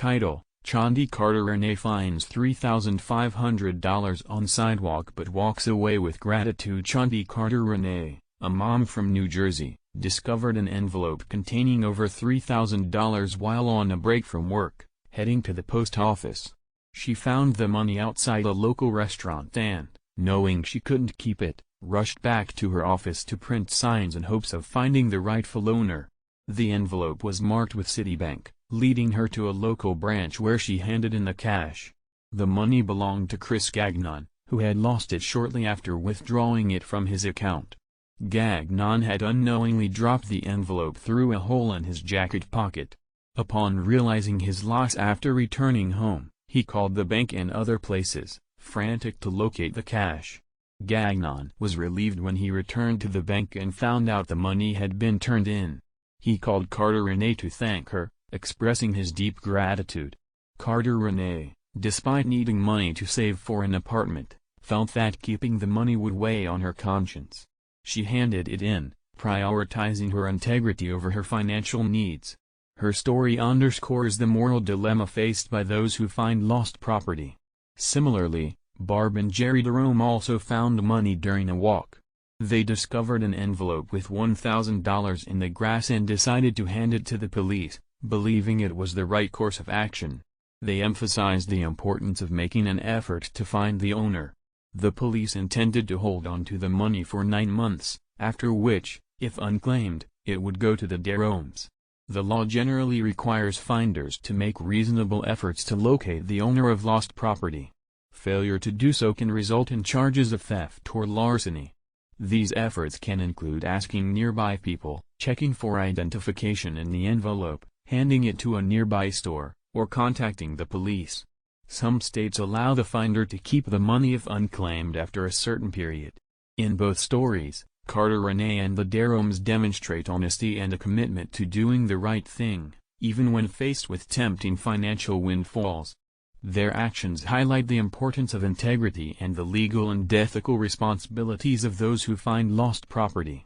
Title: Chanti. Rene finds $3,500 on sidewalk but walks away with gratitude. Chanti Rene, a mom from New Jersey, discovered an envelope containing over $3,000 while on a break from work, heading to the post office. She found the money outside a local restaurant and, knowing she couldn't keep it, rushed back to her office to print signs in hopes of finding the rightful owner. The envelope was marked with Citibank, leading her to a local branch where she handed in the cash. The money belonged to Chris Gagnon, who had lost it shortly after withdrawing it from his account. Gagnon had unknowingly dropped the envelope through a hole in his jacket pocket. Upon realizing his loss after returning home, he called the bank and other places, frantic to locate the cash. Gagnon was relieved when he returned to the bank and found out the money had been turned in. He called Rene to thank her, expressing his deep gratitude. Rene, despite needing money to save for an apartment, felt that keeping the money would weigh on her conscience. She handed it in, prioritizing her integrity over her financial needs. Her story underscores the moral dilemma faced by those who find lost property. Similarly, Barb and Jerry Jerome also found money during a walk. They discovered an envelope with $1,000 in the grass and decided to hand it to the police, believing it was the right course of action. They emphasized the importance of making an effort to find the owner. The police intended to hold on to the money for 9 months, after which, if unclaimed, it would go to the Jeromes. The law generally requires finders to make reasonable efforts to locate the owner of lost property. Failure to do so can result in charges of theft or larceny. These efforts can include asking nearby people, checking for identification in the envelope, handing it to a nearby store, or contacting the police. Some states allow the finder to keep the money if unclaimed after a certain period. In both stories, Rene and the Jeromes demonstrate honesty and a commitment to doing the right thing, even when faced with tempting financial windfalls. Their actions highlight the importance of integrity and the legal and ethical responsibilities of those who find lost property.